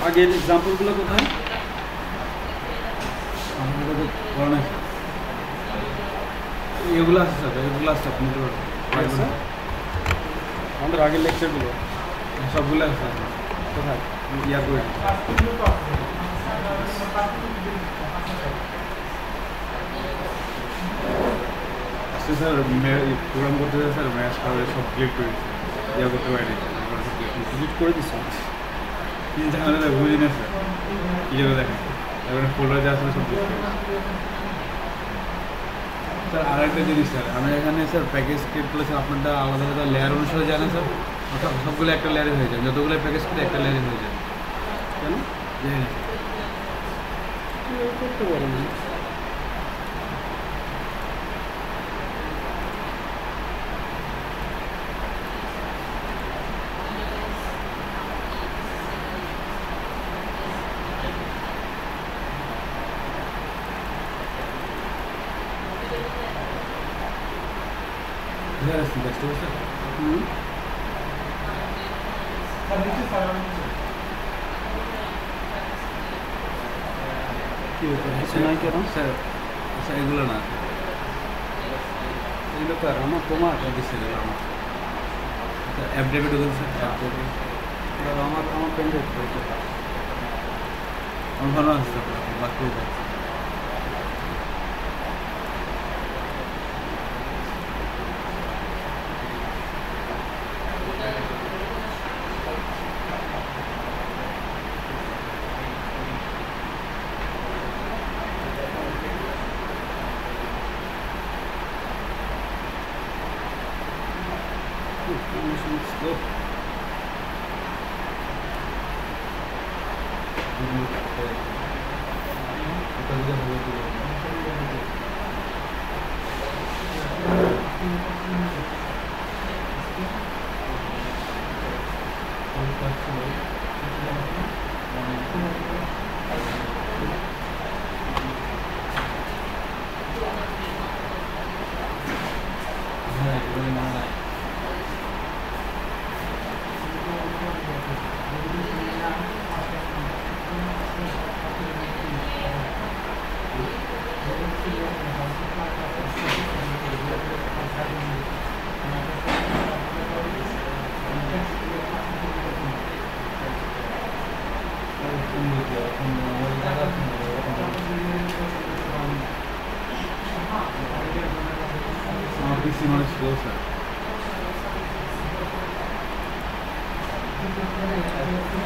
আগের এক্সাম্পলগুলো কোথায়? এগুলো আছে স্যার, এগুলো আছে আপনি আমাদের আগের লেকচারগুলো সবগুলো আছে কোথায় ইয়া করে আজকে স্যার প্রোগ্রাম করতে চাই স্যার, ম্যাচ খাওয়া সব ক্লিক করে ইয়া করতে পারিনি, ডিলিট করে দিচ্ছি কিন্তু ঝামেলা বুঝি না স্যার কী জন্য দেখেন এবারে ফোল্ডার যা আসলে সব স্যার। আর একটা জিনিস স্যার, আমি এখানে স্যার প্যাকেজ ক্রিয়েট করলে স্যার আপনারটা আলাদা আলাদা লেয়ার অনুসারে জানেন স্যার, সবগুলো একটা লেয়ারে হয়ে যায়, যতগুলো প্যাকেজ করে একটা লেয়ারে হয়ে যায়। কেন জানি না করতে পারেন না। দেখতে পাচ্ছেন কি হচ্ছে নাই কেন স্যার? স্যার এগুলো না, এগুলো তো আর আমার তোমার দিচ্ছে আমার অ্যাপ ডেবিট ওদের স্যার, অ্যাপ ডেবিট আমার পেন ড্রাইভ আমার ভালো আসছে বাকি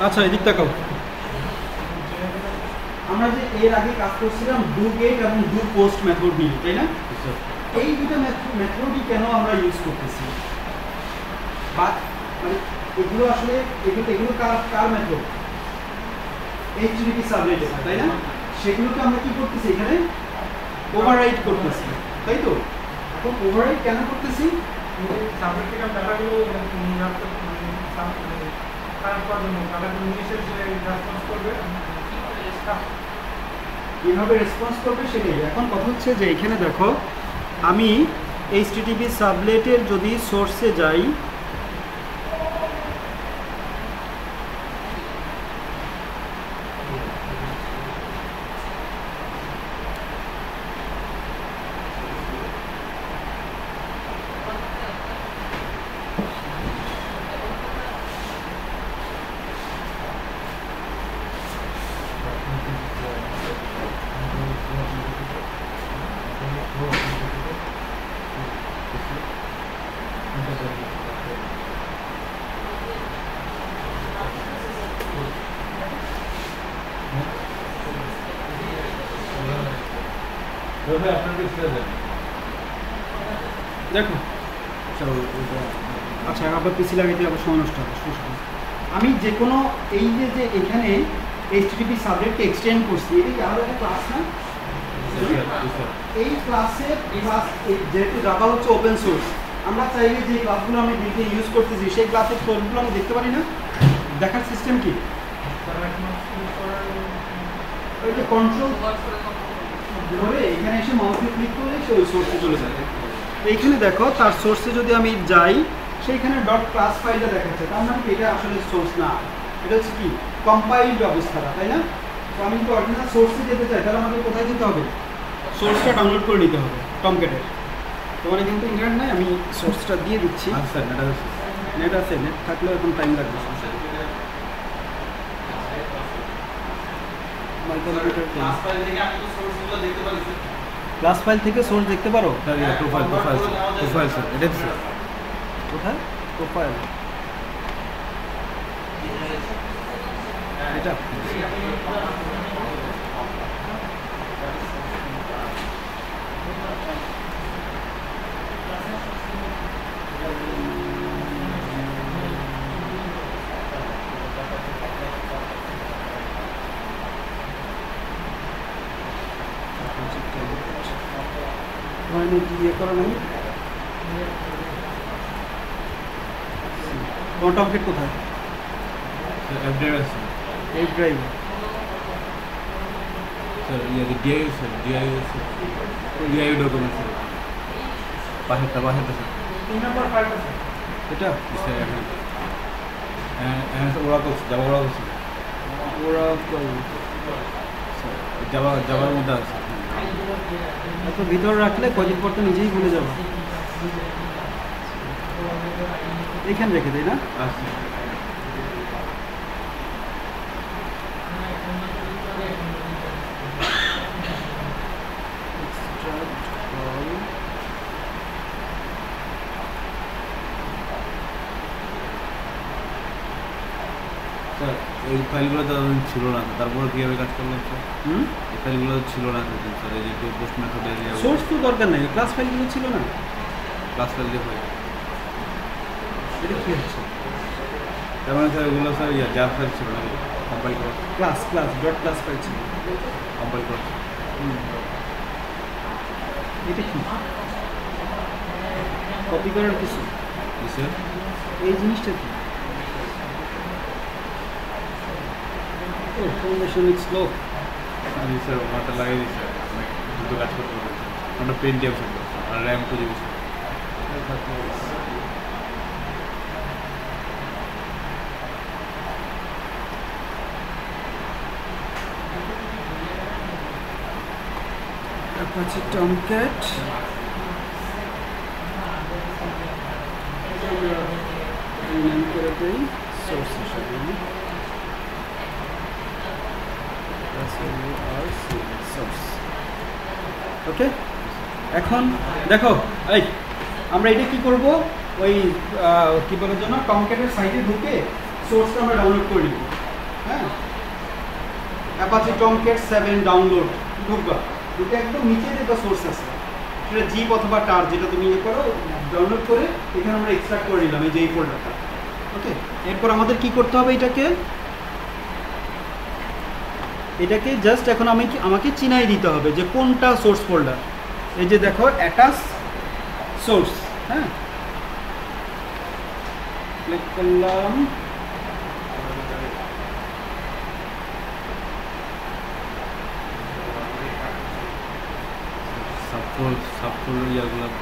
আচ্ছা এদিক তাকাও। আমরা যে এর আগে কাজ করছিলাম ডু গেট এবং ডু পোস্ট মেথড নিয়ে, তাই না? এই দুটো মেথডই কেন আমরা ইউজ করতেছি বা মানে এগুলো আসলে এগুলো কার মেথড? এইচটিটিপি সাবনেট, তাই না? সেগুলোকে আমরা কি করতেছি এখানে ওভাররাইড করতেছি, তাই তো? এখন ওভাররাইড কেন করতেছি? সাবনেটিক্যাল ডাটাগুলো কিভাবে রেসপন্স করবে সেটাই। এখন কথা হচ্ছে যে এখানে দেখো আমি এইচটিটিপি সাবনেটের যদি সোর্সে যাই, দেখো আচ্ছা আবার পিসি লাগাইতে আবার সময় নষ্ট হবে। আমি যে কোনো এই যে এখানে এইচটিটিপি সাবজেক্টকে এক্সটেন্ড করছি, এটা কি আলাদা একটা ক্লাস না? এই ক্লাসে যেহেতু জাভা হচ্ছে ওপেন সোর্স, আমরা চাইলে যে ক্লাসগুলো আমি বিল্টে ইউজ করতেছি সেই ক্লাসের সোর্সগুলো আমি দেখতে পারি না। দেখার সিস্টেম কি? ওই যে কন্ট্রোল ধরে এখানে এসে মাউসে ক্লিক করলে সে ওই সোর্সে চলে যাবে। এইখানে দেখো তার সোর্সে যদি আমি যাই সেইখানে ডট ক্লাস ফাইলটা দেখাচ্ছে, তার মানে কি এটা আসলে সোর্স না, এটা হচ্ছে কি কম্পাইলড অবস্থাটা, তাই না? তো আমি যদি অরিজিনাল সোর্সে যেতে চাই তাহলে আমাকে কোথায় যেতে হবে? সোর্সটা ডাউনলোড করে নিতে হবে টমক্যাটের। তোমার কিন্তু ইন্টারনেট নাই, আমি সোর্সটা দিয়ে দিচ্ছি। আচ্ছা নেট আছে, নেট থাকলেও এখন টাইম লাগবে। ক্লাস ফাইল থেকে সোর্স দেখতে পারো? প্রোফাইল স্যার, এটা স্যার কোথায় প্রোফাইল? এটা ইয়ে করো নাই। তোমার টমকেট কোথায়? অ্যাপ ড্রাইভ আছে এই drive sir, DIU sir, DIU document sir, পাশেরটা স্যার 3 নম্বর ফাইল আছে এটা স্যার। এখন Oracle, Java Oracle sir, Oracle জাভার মধ্যে আছে। এত ভিতরে রাখলে কদিন পর তো নিজেই ভুলে যাবো। এইখানে রেখে দেয় না? আচ্ছা স্যার, এই ফাইলগুলো তো ছিল না, তারপরে কীভাবে কাজ করলাম স্যার? এই ফাইলগুলো তো ছিল না স্যার, এই যে পোস্ট মেথডের সোর্স তো দরকার নেই, ক্লাস ফাইলগুলো ছিল না। ক্লাস ফাইল দিয়ে হয়। এটা কি হচ্ছে? তার মানে স্যার এগুলো স্যার জাভা ফাইল ছিল না, কম্পাইল করা, ডট ক্লাস ফাইল ছিল, কম্পাইল করা। এটা কি কপি করার কিছু? স্যার এই জিনিসটা কি? ও ফাউন্ডেশন ইজ স্লো। আমি স্যার ওনারটা লাগিয়ে দিই স্যার, অনেক দ্রুত কাজ করতে পারবেন স্যার। ওনার পেন্টিয়াম স্যার আর RAM 2 GB sir. Apache Tomcat নাম করে দেই সোর্স হিসেবে। ওকে, এখন দেখো এই আমরা এটা কি করব, ওই কি বলার জন্য টমক্যাটের সাইটে ঢুকে সোর্সটা আমরা ডাউনলোড করে নিব। হ্যাঁ, অ্যাপাচি টমক্যাট 7 ডাউনলোড ঢুকবা, ঢুকে একদম নিচে যেটা সোর্স আছে সেটা জিপ অথবা টার যেটা তুমি ইয়ে করো ডাউনলোড করে এখানে আমরা এক্সট্রাক্ট করে নিলাম এই যে এই ফোল্ডারটা। ওকে, এরপর আমাদের কি করতে হবে, এটাকে জাস্ট এখন আমাকে চিনাই দিতে হবে যে কোনটা সোর্স ফোল্ডার। এই যে দেখো অ্যাটাচ সোর্স, হ্যাঁ ক্লিক করলাম,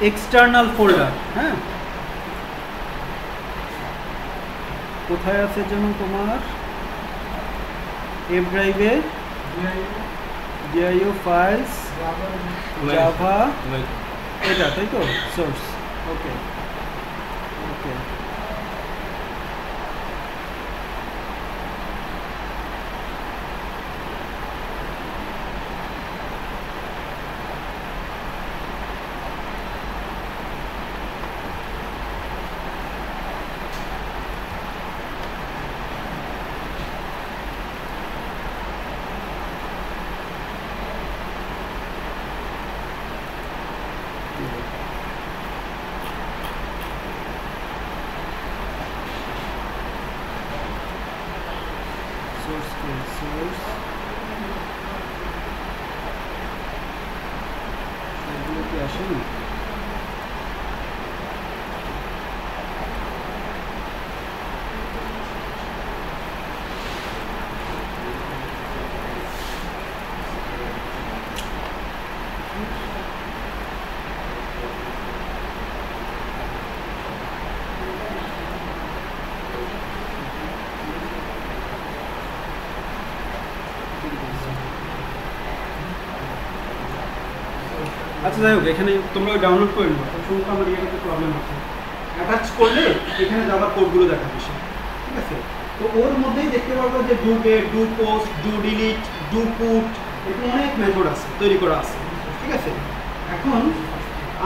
এক্সটার্নাল ফোল্ডার। হ্যাঁ, কোথায় আছে যেন তোমার এফ ড্রাইভে ডিআইও ফাইলস জাভা, এটা তাই তো সোর্স। ওকে ওকে, সোর্স এগুলো কি আসে না? আচ্ছা যাই হোক, এখানে তোমরা ডাউনলোড করে নেবো, শুনতে আমার ইয়েটাতে প্রবলেম আছে। অ্যাটাচ করলে এখানে যাবার কোডগুলো দেখা দিচ্ছে, ঠিক আছে? তো ওর মধ্যেই দেখতে পারবো যে do get, do post, do delete, do put, এরকম অনেক মেথড আছে, তৈরি করা আছে, ঠিক আছে? এখন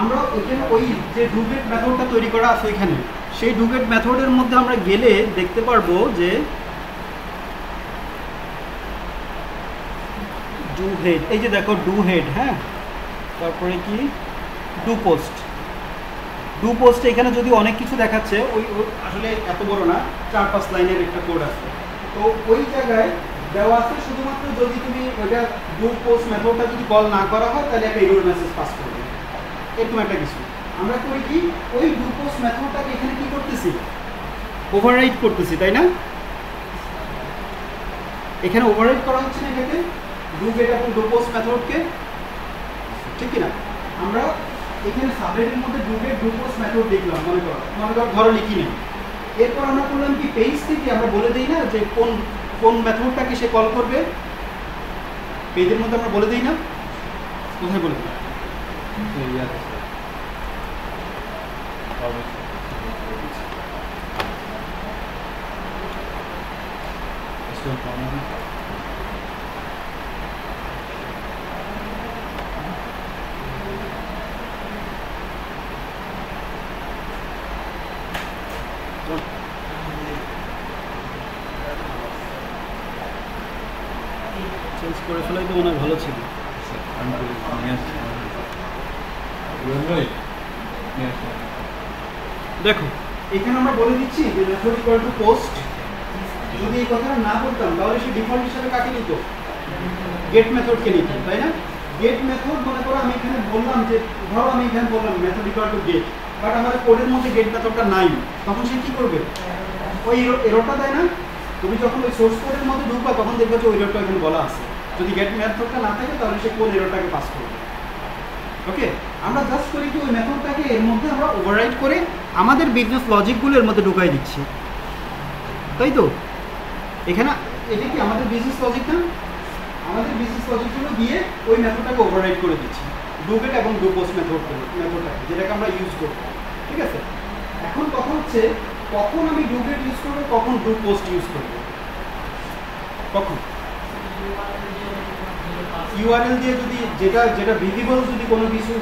আমরা এখানে ওই যে ডু গেট মেথডটা তৈরি করা আছে এখানে, সেই ডু গেট মেথডের মধ্যে আমরা গেলে দেখতে পারবো যে ডু হেড, এই যে দেখো ডু হেড, হ্যাঁ, তারপরে কি ডু পোস্ট। ডু পোস্টে এখানে যদি অনেক কিছু দেখাচ্ছে, ওই আসলে এত বড় না, 4-5 লাইনের একটা কোড আছে। তো ওই জায়গায় দেওয়া আছে শুধুমাত্র যদি তুমি ওইটা ডু পোস্ট মেথডটা যদি কল না করা হয় তাহলে একটা এরর মেসেজ পাস করবে, এরকম একটা কিছু। আমরা করি কি, ওই ডু পোস্ট মেথডটাকে এখানে কি করতেছি, ওভাররাইড করতেছি, তাই না? এখানে ওভাররাইড করা হচ্ছে না এটাকে, ডু গেট এবং ডু পোস্ট মেথডকে, ঠিক কি না? আমরা এখানে সাবরেটের মধ্যে do get do post method দেখলাম, মনে করো ধরো লিখি নেই। এরপর আমরা করলাম কি, পেজ থেকে আমরা বলে দিই না যে কোন কোন মেথডটাকে সে কল করবে, পেজের মধ্যে আমরা বলে দিই না, কোথায় বলে দিই? চেঞ্জ করে ফেলাই তো মনে হয় ভালো ছিল। দেখো এখানে আমরা বলে দিচ্ছি যে মেথড ইকুয়াল টু পোস্ট। যদি এই কথাটা না বলতাম তাহলে সে ডিফল্ট হিসাবে কাকে নিত, গেট মেথডকে নিত, তাই না? গেট মেথড মনে করো আমি এখানে বললাম যে, ধরো আমি এখানে বললাম method equal to get, but আমাদের কোডের মধ্যে গেট মেথডটা নাই, তখন সে কি করবে, ওই এররটা দেয় না? তুমি যখন ওই সোর্স কোডের মধ্যে ঢুকবা তখন দেখবে যে ওই এররটা এখানে বলা আছে। যদি গেট মেথডটা না থাকে তাহলে সে কোন এররটাকে পাস করবে। ওকে, আমরা জাস্ট করি কি, ওই মেথডটাকে এর মধ্যে আমরা ওভাররাইড করে আমাদের বিজনেস লজিকগুলো এর মধ্যে ঢুকাই দিচ্ছি, তাই তো? এখানে এটা কি আমাদের বিজনেস লজিক না? আমাদের বিজনেস লজিকগুলো দিয়ে ওই মেথডটাকে ওভাররাইড করে দিচ্ছি, ডু গেট এবং ডু পোস্ট মেথডটাকে, যেটাকে আমরা ইউজ করব, ঠিক আছে? এখন কথা হচ্ছে কখন আমি ডু গেট ইউজ করবো, কখন ডু পোস্ট ইউজ করবো, কখন ইউআরএল দিয়ে যদি যেটা ভিজিবল যদি কোনো কিছু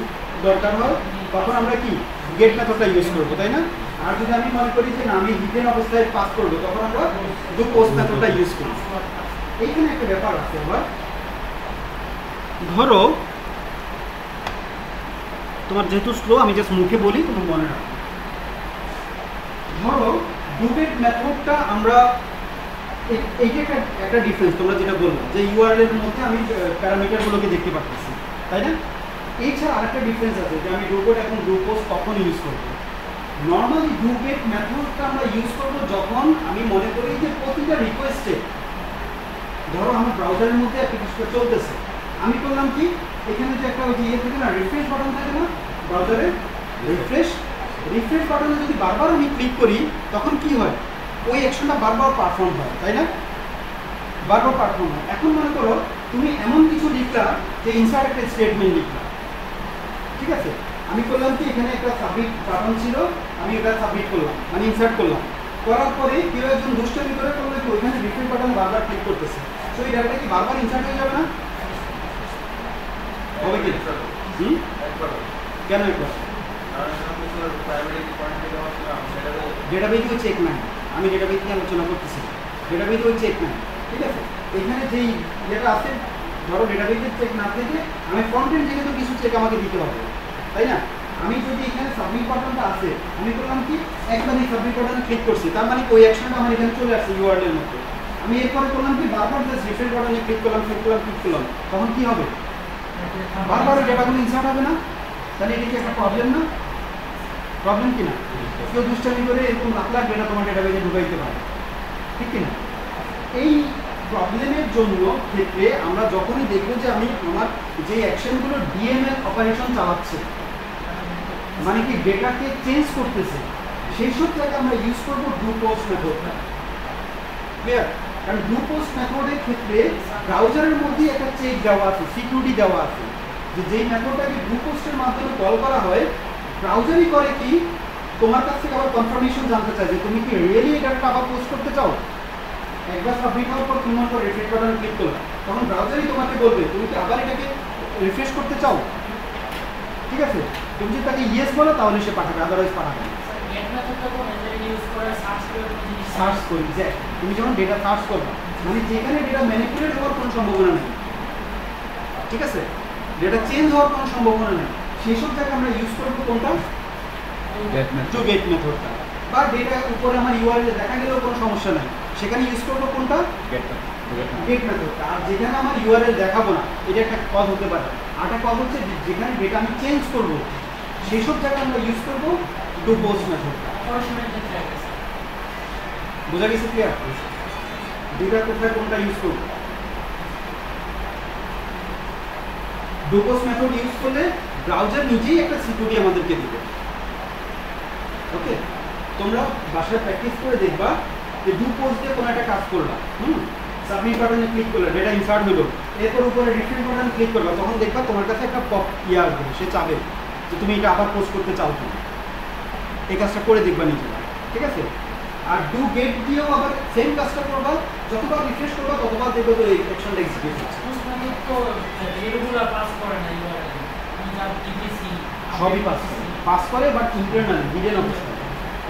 দরকার হয় তখন আমরা কি গেট মেথডটা ইউজ করবো, তাই না? আর যদি আমি মনে করি যে না আমি হিডেন অবস্থায় পাস করবো তখন আমরা ডু পোস্ট মেথডটা ইউজ করি। এইখানে একটা ব্যাপার আছে, আবার ধরো তোমার যেহেতু স্লো আমি জাস্ট মুখে বলি, তোমার মনে রাখো। ধরো ডু গেট মেথডটা আমরা, এইটা একটা ডিফারেন্স, তোমরা যেটা বললাম যে ইউআরএল এর মধ্যে আমি প্যারামিটারগুলোকে দেখতে পাচ্ছি, তাই না? এছাড়া আরেকটা ডিফারেন্স আছে যে আমি ডু গেট এবং ডু পোস্ট কখন ইউজ করবো। নর্মালি ডু গেট মেথডটা আমরা ইউজ করবো যখন আমি মনে করি যে প্রতিটা রিকোয়েস্টে, ধরো আমার ব্রাউজারের মধ্যে অ্যাপ্লিকেশনটা চলতেছে, আমি করলাম কি, এখানে যে একটা ওই যে ইয়ে থাকে না, রিফ্রেশ বাটন থাকে না ব্রাউজারে, রিফ্রেশ বাটনে যদি বারবার আমি ক্লিক করি তখন কি হয়, ওই অ্যাকশনটা বারবার পারফর্ম হয়, তাই না? বারবার পারফর্ম হয়। এখন মনে করো তুমি এমন কিছু লিখলা যে ইনসার্ট একটা স্টেটমেন্ট লিখলা, ঠিক আছে? আমি করলাম কি, এখানে একটা সাবমিট বাটন ছিল, আমি এটা সাবমিট করলাম, মানে ইনসার্ট করলাম, করার পরে কেউ একজন দুষ্টামি করে করলে কি ওইখানে রিফ্রেশ বাটন বারবার ক্লিক করতেছে, তো এই ডাটাটা কি বারবার ইনসার্ট হয়ে যাবে না? হবে কি? কেন একবার ডেটাবেজও চেক নাই, আমি ডেটাবেজ নিয়ে আলোচনা করতেছি, ডেটাবেজও চেক নাই, ঠিক আছে? এখানে যেই যেটা আছে, ধরো ডেটাবেজের চেক না থেকে আমি ফ্রন্ট এন্ড থেকে তো কিছু চেক আমাকে দিতে হবে, তাই না? আমি যদি এখানে সাবমিট বাটনটা আছে, আমি করলাম কি, একবার এই সাবমিট বাটনে ক্লিক করছি, তার মানে ওই অ্যাকশনটা আমার এখানে চলে আসছে ইউআরএল এর মধ্যে। আমি এরপরে করলাম কি, বারবার জাস্ট রিফ্রেশ বাটনে ক্লিক করলাম, তখন কি হবে, বারবার ওই ডেটাগুলো ইনসার্ট হবে না? তাহলে এটা কি একটা প্রবলেম না? প্রবলেম কিনা? কেউ দুষ্টামি করে এরকম লাখ লাখ ডেটা তোমার ডেটাবেজে ঢুকাইতে পারে, ঠিক কিনা? এই প্রবলেমের জন্য ক্ষেত্রে আমরা যখনই দেখবো যে আমি আমার যে অ্যাকশনগুলো ডিএমএল অপারেশন চালাচ্ছে, মানে কি ডেটাকে চেঞ্জ করতেছে, সেই সব জায়গায় আমরা ইউজ করবো ডু পোস্ট মেথডটা, ক্লিয়ার? কারণ ডু পোস্ট মেথডের ক্ষেত্রে ব্রাউজারের মধ্যে একটা চেক দেওয়া আছে, সিকিউরিটি দেওয়া আছে, যে যেই মেথডটাকে ডু পোস্টের মাধ্যমে কল করা হয়, ব্রাউজারই করে কি তোমার কাছ থেকে আবার কনফার্মেশন জানতে চায় যে তুমি কি রিয়েলি এটাকে আবার পোস্ট করতে চাও। একবার সাবমিট হওয়ার পর তুমি মনে করো রিফ্রেশ বাটন ক্লিক করলে, তখন ব্রাউজারই তোমাকে বলবে তুমি কি আবার এটাকে রিফ্রেশ করতে চাও। ঠিক আছে, তুমি যদি তাকে ইয়েস বলো তাহলে সে পাঠাবে, আদারওয়াইজ পাঠাবে না। সার্চ করি যে তুমি যখন ডেটা সার্চ করবে, মানে যেখানে ডেটা ম্যানিপুলেট হওয়ার কোনো সম্ভাবনা নেই, ঠিক আছে, ডেটা চেঞ্জ হওয়ার কোনো সম্ভাবনা নেই, সেই সব জায়গায় আমরা ইউজ করবো কোনটা, টু গেট মেথডটা। বা ডেটা উপরে আমার ইউআরএল দেখা গেলেও কোনো সমস্যা নাই, সেখানে ইউজ করবো কোনটা, গেট মেথডটা। আর যেখানে আমার ইউআরএল দেখাবো না, এটা একটা কজ হতে পারে। আর একটা কজ হচ্ছে যেখানে ডেটা আমি চেঞ্জ করবো, সেই সব জায়গায় আমরা ইউজ করবো ডু পোস্ট মেথডটা। বোঝা গেছে ক্লিয়ার? দুইটা কোথায় কোনটা ইউজ করবো। ডু পোস্ট মেথড ইউজ করলে ব্রাউজার নিজেই একটা সিকিউরিটি আমাদেরকে দিবে। ওকে, তোমরা বাসায় প্র্যাকটিস করে দেখবা যে ডু পোস্ট দিয়ে কোনো একটা কাজ করলা, সাবমিট বাটনে ক্লিক করলে ডেটা ইনসার্ট হলো, এরপর উপরে রিফ্রেশ বাটনে ক্লিক করবা, তখন দেখবা তোমার কাছে একটা পপ আসবে, সে চাবে যে তুমি এটা আবার পোস্ট করতে চাও তুমি। এই কাজটা করে দেখবা নিজেরা, ঠিক আছে? আর ডু গেট দিয়েও আবার সেম কাজটা করবা, যতবার রিফ্রেশ করবা ততবার দেখবে তো এই অ্যাকশনটা এক্সিকিউট হচ্ছে। সবই পাস করে বাট ইন্টারনালি হিডেন অবস্থায়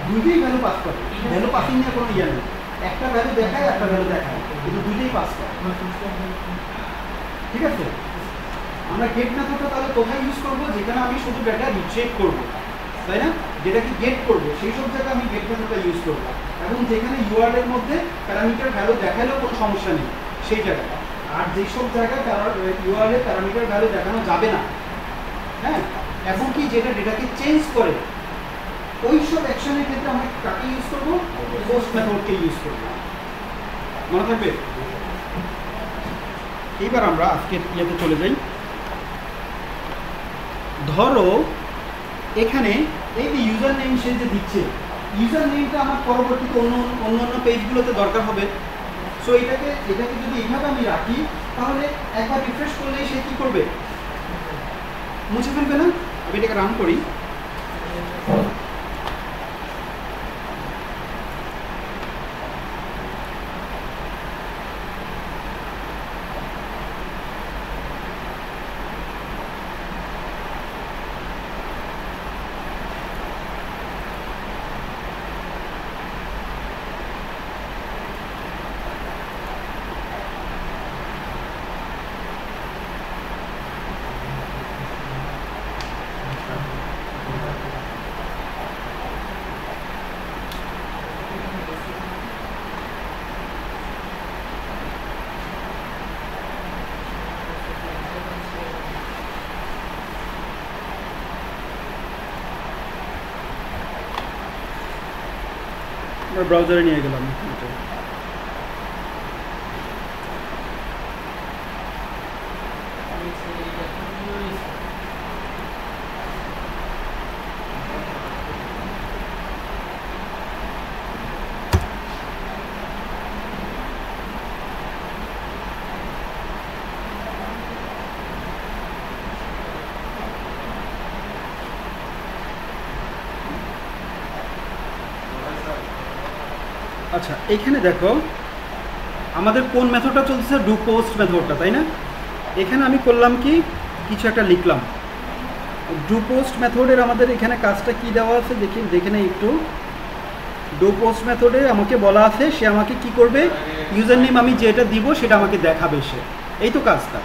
দুইটাই ভ্যালু পাস করে। ভ্যালু পাসিং নিয়ে কোনো ইয়ে নেই, একটা ভ্যালু দেখায় একটা ভ্যালু দেখায়, কিন্তু দুইটাই পাস করে। ঠিক আছে, আমরা গেট মেথডটা তাহলে কোথায় ইউজ করবো, যেখানে আমি শুধু ডেটা রিট্রিভ করবো, তাই না? যেটাকে গেট করবো সেই সব জায়গায় আমি গেট মেথডটা ইউজ করবো, এবং যেখানে ইউআরএল এর মধ্যে প্যারামিটার ভ্যালু দেখালেও কোনো সমস্যা নেই সেই জায়গায়। আর যেই সব জায়গায় ইউআরএল প্যারামিটার ভ্যালু দেখানো যাবে না, হ্যাঁ, এখন কি যেটা ডেটাকে চেঞ্জ করে, ওই সব অ্যাকশনের ক্ষেত্রে আমরা কাকে ইউজ করবো, পোস্ট মেথডকে ইউজ করবো। মনে থাকবে? এইবার আমরা আজকের ইয়েতে চলে যাই। ধরো এখানে এই যে ইউজার নেম সে যে দিচ্ছে, ইউজার নেমটা আমার পরবর্তীতে অন্য পেজগুলোতে দরকার হবে। সো এটাকে যদি এইভাবে আমি রাখি, তাহলে একবার রিফ্রেশ করলেই সে কী করবে, মুছে ফেলবে না? আমি এটাকে রান করি। ব্রাউজারে নিয়ে গেলাম। আচ্ছা, এখানে দেখো আমাদের কোন মেথডটা চলছে, ডু পোস্ট মেথডটা, তাই না? এখানে আমি করলাম কি, কিছু একটা লিখলাম। ডু পোস্ট মেথডের আমাদের এখানে কাজটা কি দেওয়া আছে দেখে নেই একটু। ডু পোস্ট মেথডে আমাকে বলা আছে সে আমাকে কি করবে, ইউজার নেম আমি যেটা দিব সেটা আমাকে দেখাবে সে, এই তো কাজটা।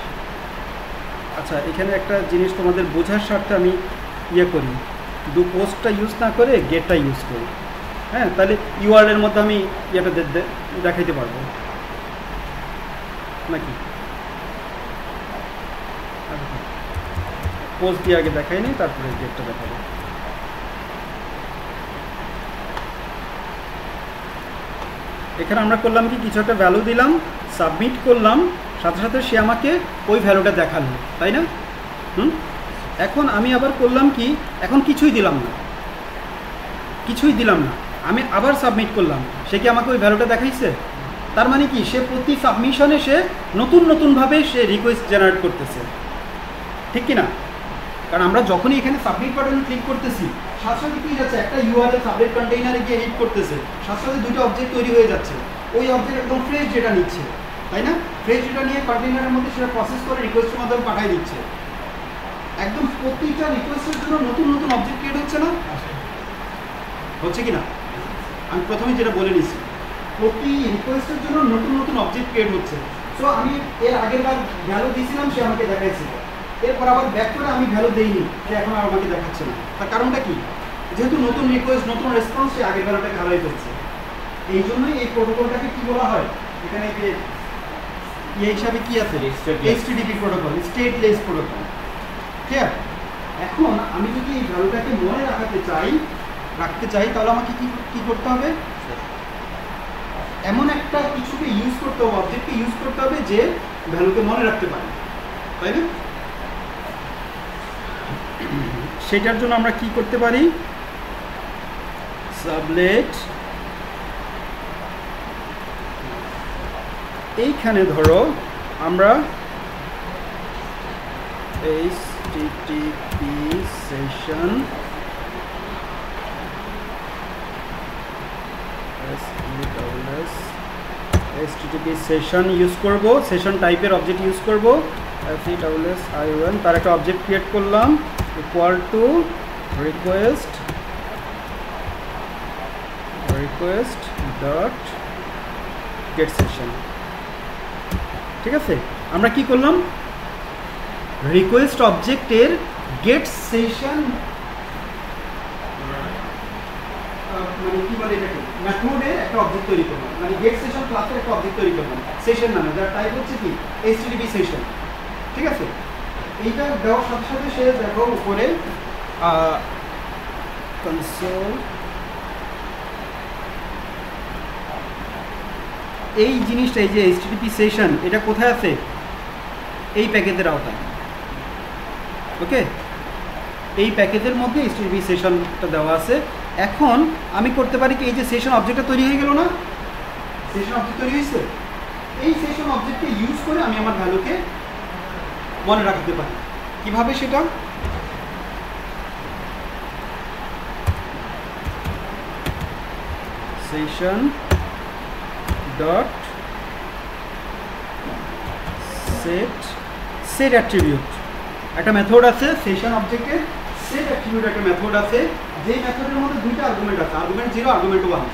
আচ্ছা, এখানে একটা জিনিস তোমাদের বোঝার স্বার্থে আমি ইয়ে করি, ডু পোস্টটা ইউজ না করে গেটটা ইউজ করি। হ্যাঁ, তাহলে ইউআরএল এর মধ্যে আমি ইয়েটা দেখাইতে পারবো নাকি? পোস্ট দিয়ে আগে দেখাই নি, তারপরে গেটটা দেখাবো। এখানে আমরা করলাম কি, কিছু একটা ভ্যালু দিলাম, সাবমিট করলাম, সাথে সাথে সে আমাকে ওই ভ্যালুটা দেখালো, তাই না? এখন আমি আবার করলাম কি, এখন কিছুই দিলাম না, আমি আবার সাবমিট করলাম, সে কি আমাকে ওই ভ্যালুটা দেখাইছে? তার মানে কি, সে প্রতি সাবমিশনে সে নতুনভাবে সে রিকোয়েস্ট জেনারেট করতেছে। ঠিক কি না? কারণ আমরা যখনই এখানে সাবমিট বাটনে ক্লিক করতেছি সাথে সাথে কি যাচ্ছে, একটা ইউআরএল সাবমিট কন্টেইনারে গিয়ে হিট করতেছে, সাথে সাথে দুটো অবজেক্ট তৈরি হয়ে যাচ্ছে। ওই অবজেক্ট একদম ফ্রেশ ডেটা নিচ্ছে, তাই না? ফ্রেশ ডেটা নিয়ে কন্টেইনারের মধ্যে সেটা প্রসেস করে রিকোয়েস্টের মাধ্যমে পাঠিয়ে দিচ্ছে। একদম প্রতিটা রিকোয়েস্টের জন্য নতুন নতুন অবজেক্ট ক্রিয়েট হচ্ছে না? হচ্ছে কি না? আমি প্রথমে যেটা বলে নিচ্ছি, প্রতি রিকোয়েস্টের জন্য নতুন নতুন অবজেক্ট ক্রিয়েট হচ্ছে। সো আমি এর আগের বার ভ্যালু দিয়েছিলাম, সে আমাকে দেখাইছিল, এরপর আবার ব্যাক করে আমি ভ্যালু দেইনি, সে এখন আর আমাকে দেখাচ্ছে না। তার কারণটা কি? যেহেতু নতুন রিকোয়েস্ট, নতুন রেসপন্স, সে আগের ভ্যালুটাকে হারাই ফেলছে। এই জন্যই এই প্রোটোকলটাকে কি বলা হয়, এখানে যে এই হিসাবে কি আছে, HTTP প্রোটোকল, স্টেটলেস প্রোটোকল। ঠিক আছে? এখন আমি যদি এই ভ্যালুটাকে মনে রাখতে চাই তাহলে আমাকে কি করতে হবে? এমন একটা কিছুকে ইউজ করতে হবে, অবজেক্টকে ইউজ করতে হবে যে ভ্যালুকে মনে রাখতে পারে, তাই না? সেটার জন্য আমরা কি করতে পারি? সাবলেট, এইখানে ধরো আমরা HTTP session HTTP session use করব, সেশন টাইপের অবজেক্ট ইউজ করব, SESSION, তার একটা অবজেক্ট ক্রিয়েট করলাম equal to request dot gate session. ঠিক আছে? আমরা কি করলাম? রিকোয়েস্ট অবজেক্টের গেট সেশন মানে কি বলে এটাকে, মেথডের একটা অবজেক্ট তৈরি করলাম, মানে গেট সেশন ক্লাসের একটা অবজেক্ট তৈরি করলাম সেশন নামে, যার টাইপ হচ্ছে কি HTTP সেশন। ঠিক আছে? এইটা দেওয়ার সাথে সাথে সে দেখো উপরে কনসোল, এই জিনিসটা, এই যে HTTP সেশন, এটা কোথায় আছে? এই প্যাকেজের আওতায়। ওকে, এই প্যাকেজের মধ্যে HTTP সেশনটা দেওয়া আছে। এখন আমি করতে পারি কি, এই যে সেশন অবজেক্টটা তৈরি হয়ে গেল না, সেশন অবজেক্ট তৈরি হয়েছে, এই সেশন অবজেক্টকে ইউজ করে আমি আমার ভ্যালুকে মনে রাখতে পারি। কিভাবে সেটা? সেশন ডট সেট অ্যাট্রিবিউট, একটা মেথড আছে সেশন অবজেক্টের, সেট অ্যাট্রিবিউট একটা মেথড আছে, যে মেথডের মধ্যে দুইটা আর্গুমেন্ট আছে, আর্গুমেন্ট 0, আর্গুমেন্ট 1।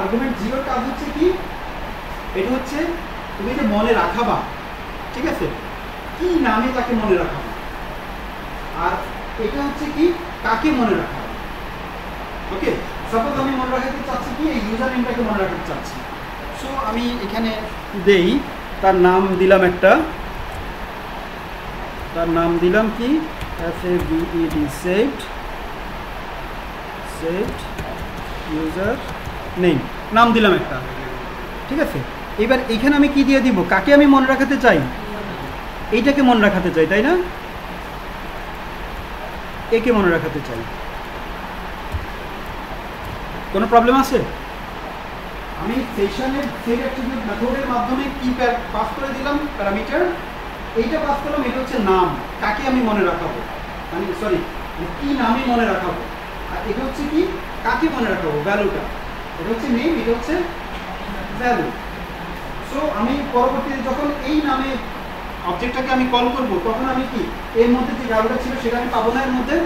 আর্গুমেন্ট 0 কাজ হচ্ছে কি, এটা হচ্ছে তুমি যে মনে রাখাবা, ঠিক আছে, কি নামে তাকে মনে রাখাবা, আর এটা হচ্ছে কি কাকে মনে রাখাবা। ওকে, সাপোজ আমি মনে রাখতে চাচ্ছি কি, এই ইউজার নেমটাকে মনে রাখতে চাচ্ছি। সো আমি এখানে দেই, তার নাম দিলাম একটা, তার নাম দিলাম কি SAVED, সেট ইউজার নেম, নাম দিলাম একটা। ঠিক আছে? এবার এখানে আমি কি দিয়ে দিব, কাকে আমি মনে রাখাতে চাই, এইটাকে মনে রাখাতে চাই, তাই না? একে মনে রাখাতে চাই। কোনো প্রবলেম আছে? আমি সেশনের সেট অ্যাট্রিবিউট মেথডের মাধ্যমে কি পাস করে দিলাম, প্যারামিটার, এইটা পাস করলাম, এটা হচ্ছে নাম, কাকে আমি মনে রাখাবো, মানে সরি কি নামে মনে রাখাবো, আর এটা হচ্ছে কি কাকে মনে রাখাবো, ভ্যালুটা, এটা হচ্ছে নেম, এটা হচ্ছে ভ্যালু। সো আমি পরবর্তীতে যখন এই নামে অবজেক্টটাকে আমি কল করব, তখন আমি কি এর মধ্যে যে ভ্যালুটা ছিল সেটা আমি পাবো না এর মধ্যে।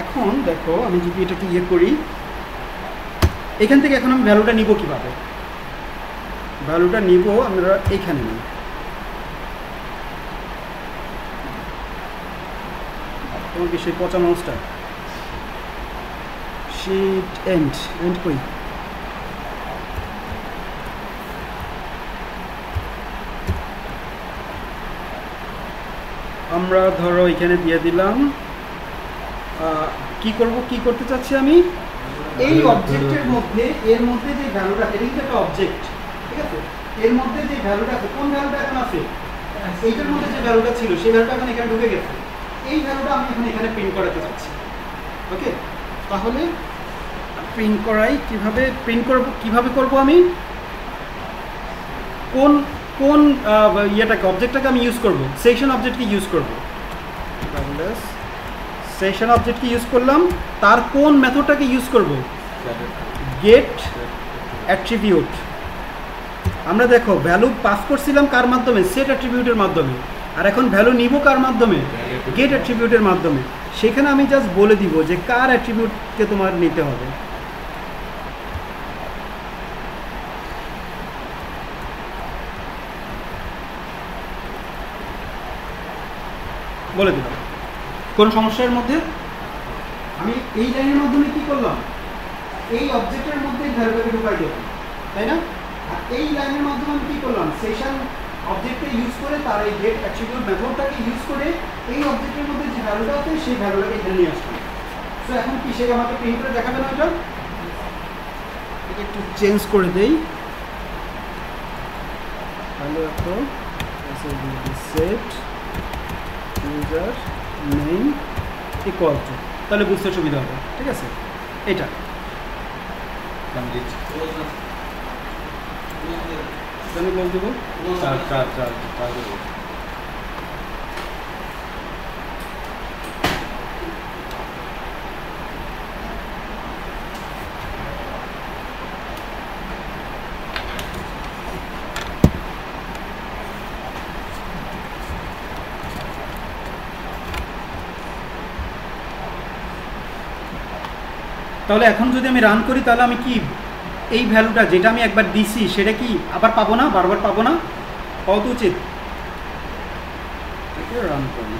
এখন দেখো আমি যদি এটাকে ইয়ে করি, এখান থেকে এখন আমি ভ্যালুটা নিব কিভাবে, ভ্যালুটা নিব আমরা এইখানে নিই, তোমাকে সেই 95টা শিট এন্ড কই, আমরা ধরো এখানে দিয়ে দিলাম, কি করতে চাচ্ছি আমি, এই অবজেক্টের মধ্যে, এর মধ্যে যে ভ্যালুটা, এটা কিন্তু একটা অবজেক্ট, ঠিক আছে, এর মধ্যে যে ভ্যালুটা আছে, কোন ভ্যালুটা এখন আছে, এইটার মধ্যে যে ভ্যালুটা ছিল সেই ভ্যালুটা এখন এখানে ঢুকে গেছে, এই ভ্যালুটা আমি এখন এখানে প্রিন্ট করাতে চাচ্ছি। ওকে, তাহলে প্রিন্ট করাই কিভাবে, প্রিন্ট করব কিভাবে করব, আমি কোন কোন ইয়েটাকে অবজেক্টটাকে আমি ইউজ করব, সেশন অবজেক্টকে ইউজ করব। সেশন অবজেক্টকে ইউজ করলাম, তার কোন মেথডটাকে ইউজ করব, গেট অ্যাট্রিবিউট। আমরা দেখো ভ্যালু পাস করছিলাম কার মাধ্যমে, সেট অ্যাট্রিবিউটের মাধ্যমে, আর এখন ভ্যালু নিব কার মাধ্যমে, গেট অ্যাট্রিবিউটের মাধ্যমে। সেখানে আমি জাস্ট বলে দিব যে কার অ্যাট্রিবিউটকে তোমার নিতে হবে। বলে দিলাম কোন সমস্যার মধ্যে আমি এই লাইনের মাধ্যমে কি করলাম, এই অবজেক্টের মধ্যে ভ্যালুটাকে ঢুকাই দিলাম, তাই না? আর এই লাইনের মাধ্যমে আমি কি করলাম, সেশন অবজেক্টকে ইউজ করে তার এই গেট অ্যাট্রিবিউট মেথডটাকে ইউজ করে এই অবজেক্টের মধ্যে যে ভ্যালুটা আছে সেই ভ্যালুটাকে এখানে নিয়ে আসলাম। সো এখন কি সে আমাকে প্রিন্ট করে দেখাবে না? এটা একটু চেঞ্জ করে দেই, তাহলে তো set user name equal to, তাহলে বুঝতে সুবিধা হবে। ঠিক আছে, এটা আমি বল দেবো তাহলে এখন যদি আমি রান করি তাহলে আমি কি এই ভ্যালুটা যেটা আমি একবার দিছি সেটা কি আবার পাবো না, বারবার পাবো না, পাওয়া তো উচিত। রান করি,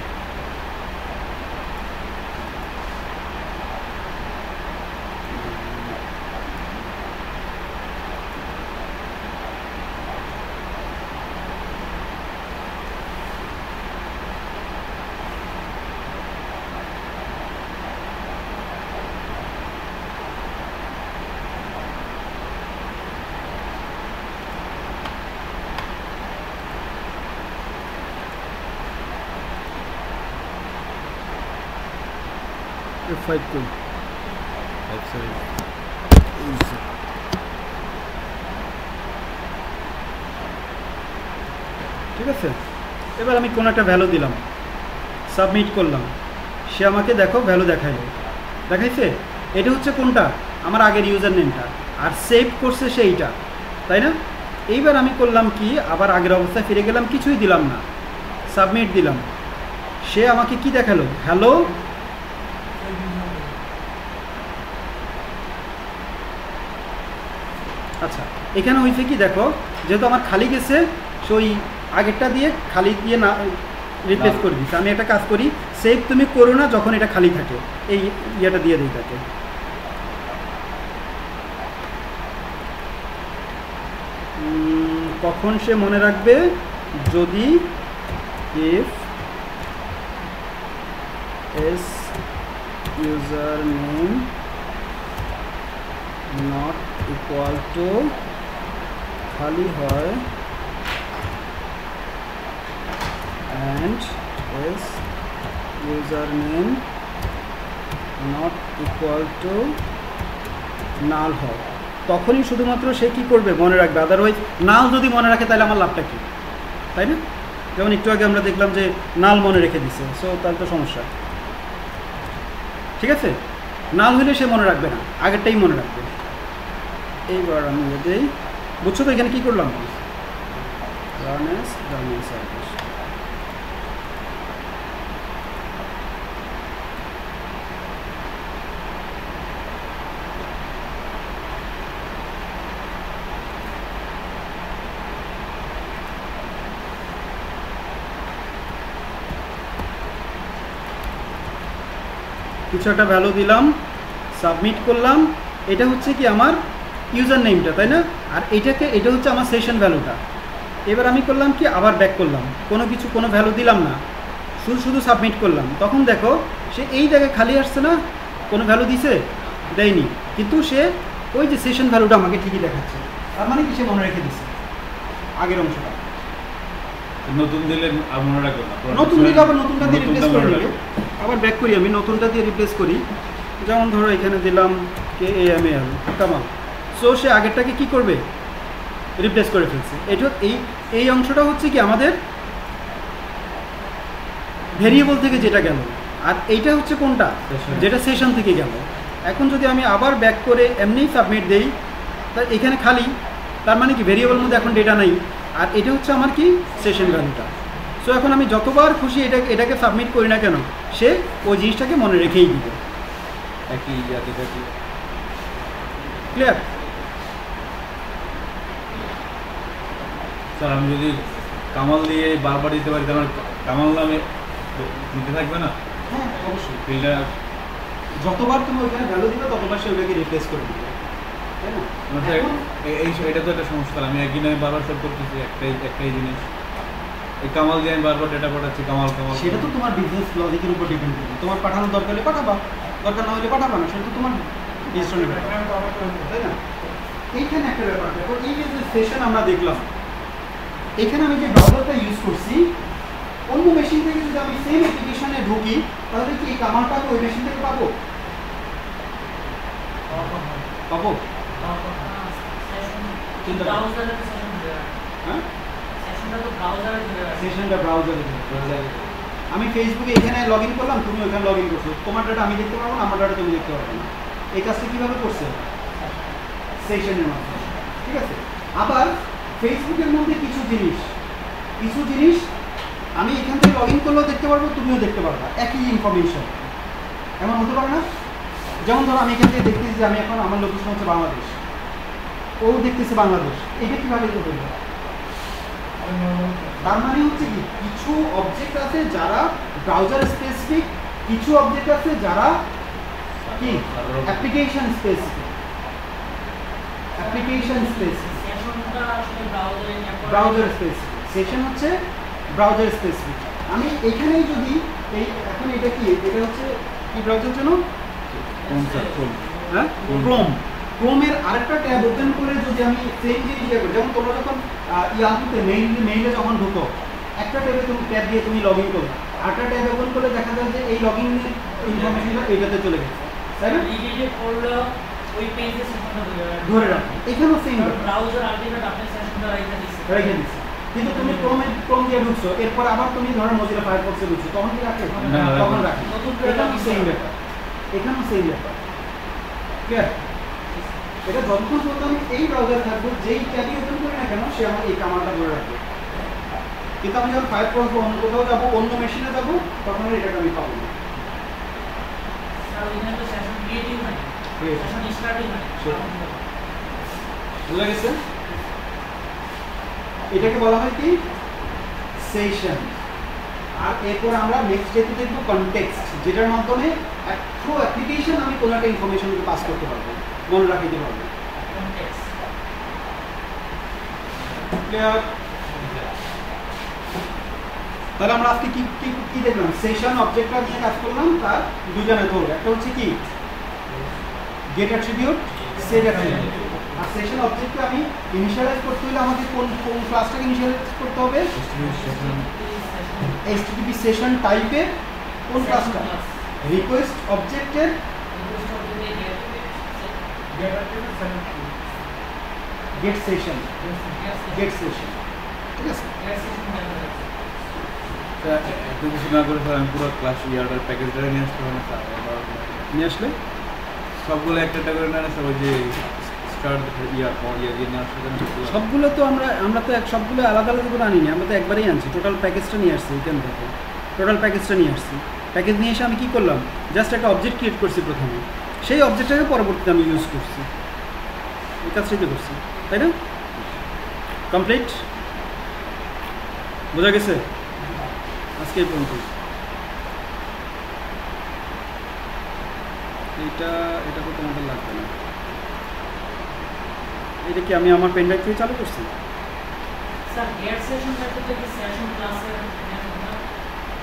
F5 করি, ঠিক আছে। এবার আমি কোনো একটা ভ্যালু দিলাম, সাবমিট করলাম, সে আমাকে দেখো ভ্যালু দেখাইছে। এটা হচ্ছে কোনটা, আমার আগের ইউজার নেমটা, আর সেভ করছে সেইটা, তাই না? এইবার আমি করলাম কি, আবার আগের অবস্থায় ফিরে গেলাম, কিছুই দিলাম না, সাবমিট দিলাম, সে আমাকে কি দেখালো, হ্যালো। আচ্ছা, এখানে হয়েছে কি দেখো, যেহেতু আমার খালি গেছে সেই আগেরটা দিয়ে খালি দিয়ে না রিপ্লেস করে দিচ্ছি। আমি একটা কাজ করি, সেভ তুমি করো না যখন এটা খালি থাকে, এই ইয়েটা দিয়ে দিই তাকে। কখন সে মনে রাখবে, যদি if S user name not equal to খালি হয় and is username not equal to null হয়, তখনই শুধুমাত্র সে কি করবে, মনে রাখবে। আদারওয়াইজ নাল যদি মনে রাখে তাহলে আমার লাভটা কি, তাই না? যেমন একটু আগে আমরা দেখলাম যে নাল মনে রেখে দিছে, সো তাহলে তো সমস্যা। ঠিক আছে, নাল হইলে সে মনে রাখবে না, আগেরটাই মনে রাখবে। এইবার আমি এদের বুঝছো তো এখানে কি করলাম, রান এস সার্ভিস। কিছু একটা ভ্যালু দিলাম, সাবমিট করলাম, এটা হচ্ছে কি আমার ইউজার নেমটা, তাই না? আর এটা হচ্ছে আমার সেশন ভ্যালুটা। এবার আমি করলাম কি, আবার ব্যাক করলাম, কোনো ভ্যালু দিলাম না, শুধু সাবমিট করলাম। তখন দেখো সে এই জায়গায় খালি আসছে না, কোনো ভ্যালু দিছে দেয়নি, কিন্তু সে ওই যে সেশন ভ্যালুটা আমাকে ঠিকই দেখাচ্ছে। তার মানে কি, সে মনে রেখে দিচ্ছে আগের অংশটা। নতুন দিলে মনে রাখবে না, নতুন দিলে আবার নতুনটা দিয়ে রিপ্লেস করে নেবে। আবার ব্যাক করি, আমি নতুনটা দিয়ে রিপ্লেস করি। যেমন ধরো এখানে দিলাম KAMAL কামাল, সো সে আগেরটাকে কি করবে, রিপ্লেস করে ফেলছে। এটা এই অংশটা হচ্ছে কি আমাদের ভেরিয়েবল থেকে যেটা গেল, আর এইটা হচ্ছে কোনটা, যেটা সেশন থেকে গেল। এখন যদি আমি আবার ব্যাক করে এমনি সাবমিট দেই, তা এখানে খালি, তার মানে কি ভেরিয়েবলের মধ্যে এখন ডেটা নেই, আর এটা হচ্ছে আমার কি সেশন ভ্যালুটা। সো এখন আমি যতবার খুশি এটাকে সাবমিট করি না কেন, সে ওই জিনিসটাকে মনে রেখেই দিবে। একই জাতি থাকি। ক্লিয়ার? স্যার আমি যদি কামাল দিয়ে বারবার দিতে পারি, তাহলে কামাল নামে দিতে থাকবে না? হ্যাঁ অবশ্যই, ফিল্ডার যতবার তুমি ওইখানে ভ্যালু দিবে ততবার সে ওইটাকে রিপ্লেস করে দিবে, তাই না? এটা তো একটা সমস্যা। আমি একই নামে বারবার সব করতেছি একটাই জিনিস। এই কামাল দিয়ে আমি বারবার ডেটা পাঠাচ্ছি, কামাল। সেটা তো তোমার বিজনেস লজিকের উপর ডিপেন্ড করবে। তোমার পাঠানোর দরকার হলে পাঠাবা, দরকার না হলে পাঠাবা না, সেটা তো তোমার ডিসিশনের ব্যাপার, তাই না? এইখানে একটা ব্যাপার দেখো, এই যে সেশন আমরা দেখলাম, এখানে আমি যে ব্রাউজারটা ইউজ করছি, অন্য মেশিন থেকে যদি আমি সেম অ্যাপ্লিকেশনে ঢুকি, তাহলে কি এই কামালটাকে ওই মেশিন থেকে পাবো? পাবো? হ্যাঁ, সেশনটা ব্রাউজারে। আমি ফেসবুকে এখানে লগ ইন করলাম, তুমি ওখানে লগ ইন করছো, তোমার ডাটা আমি দেখতে পারবো না, আমার ডাটা তুমি দেখতে পারবো না। এই কাজটা কীভাবে করছে? সেশনের মাধ্যমে, ঠিক আছে? আবার ফেসবুকের মধ্যে কিছু জিনিস আমি এখান থেকে লগ ইন করলেও দেখতে পারবো, তুমিও দেখতে পারবা, একই ইনফরমেশন। এমন হতে পারে না? যেমন ধরো আমি এখান থেকে দেখতেছি যে আমি এখন আমার লোকেশন হচ্ছে বাংলাদেশ, ও দেখতেছে বাংলাদেশ, এটা কীভাবে হইল? তার মানে হচ্ছে কি, কিছু অবজেক্ট আছে যারা ব্রাউজার স্পেসিফিক, কিছু অবজেক্ট আছে যারা কি application specific. Browser specific, session হচ্ছে ব্রাউজার স্পেসিফিক। আমি এখানেই যদি এখন এটা কি, এটা হচ্ছে কি ব্রাউজার জন্য? হ্যাঁ, ক্রোমের আরেকটা ট্যাব ওপেন করে যদি আমি সেম জিনিস করি, যেমন তোমরা যখন ইয়াহুতে মেইলে যখন ঢুকো, একটা ট্যাবে তুমি ট্যাব দিয়ে তুমি লগ ইন করো, আরেকটা ট্যাব ওপেন করলে দেখা যায় যে এই লগ ইনের ইনফরমেশনটা এইটাতে চলে গেছে, তাই না? ধরে রাখো, এখানেও সেম রেখে দিচ্ছে। কিন্তু তুমি ক্রোম দিয়ে ঢুকছো, এরপর আবার তুমি ধরো মজিলা ফায়ারফক্সে ঢুকছো, তখন কি রাখে? তখন রাখে। এখানেও সেম ব্যাপার, ক্লিয়ার? এটা যতক্ষণ পর্যন্ত আমি এই ব্রাউজার থাকবো, যেই ট্যাবই ওপেন করি না কেন, সে আমার এই কামালটা ধরে রাখবে। কিন্তু আমি যখন ফায়ারফক্স বা অন্য কোথাও যাবো, অন্য মেশিনে যাবো, তখন এটাকে আমি পাবো না। বুঝা গেছে? এটাকে বলা হয় কি সেশন। আর এরপর আমরা নেক্সট ডেতে দেখবো কনটেক্সট, যেটার মাধ্যমে একটু অ্যাপ্লিকেশন আমি কোনো একটা ইনফরমেশনকে পাস করতে পারবো, মনে রাখতে পারবো। তাহলে আমরা আজকে কি দেখলাম? সেশন অবজেক্টটা নিয়ে কাজ করলাম, তার দুইটা মেথড, একটা হচ্ছে কি গেট অ্যাট্রিবিউট, সেট অ্যাট্রিবিউট। আর সেশন অবজেক্টকে আমি ইনিশিয়ালাইজ করতে হলে আমাকে কোন ক্লাসটাকে ইনিশিয়ালাইজ করতে হবে? HTTP সেশন টাইপের কোন ক্লাসটা? রিকোয়েস্ট অবজেক্টের গেট সেশন, ঠিক আছে? এত কিছু না করে স্যার আমি পুরো ক্লাস ইয়ার্ডের প্যাকেজটা নিয়ে আসতে হবে না স্যার? নিয়ে আসলে সবগুলো একটা করে না স্যার, ওই যে স্টার্ট দিয়ে নিয়ে আসতে সবগুলো তো আমরা তো সবগুলো আলাদা আলাদা করে আনিনি, আমরা তো একবারেই আনছি। টোটাল প্যাকেজটা নিয়ে আসছি, এখান থেকে টোটাল প্যাকেজটা নিয়ে আসছি। প্যাকেজ নিয়ে এসে আমি কী করলাম, জাস্ট একটা অবজেক্ট ক্রিয়েট করছি প্রথমে, সেই অবজেক্টটাকে পরবর্তীতে আমি ইউজ করছি, এই কাজটাই তো করছি, তাই না? কমপ্লিট? বোঝা গেছে? আজকে এই পর্যন্ত। এটা তো তোমাদের লাগবে না। এটা কি আমি আমার পেন ড্রাইভ থেকে চালু করছি?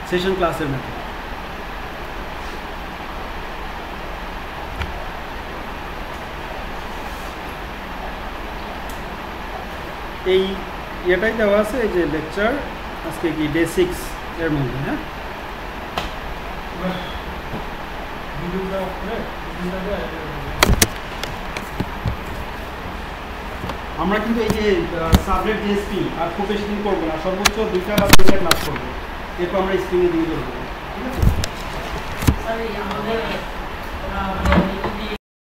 সেশন ক্লাসের মেথড। এই ইয়েটাই দেওয়া আছে, এই যে লেকচার আজকে কি ডে 6 এর মধ্যে। হ্যাঁ, আমরা কিন্তু এই যে সাবলেট যে স্প্রিং আর খুব বেশি দিন করবো না, সর্বোচ্চ 2টা বা 3টা ক্লাস করবো, এরপর আমরা স্প্রিংয়ে দিয়ে দেবো, ঠিক আছে? স্যার আমাদের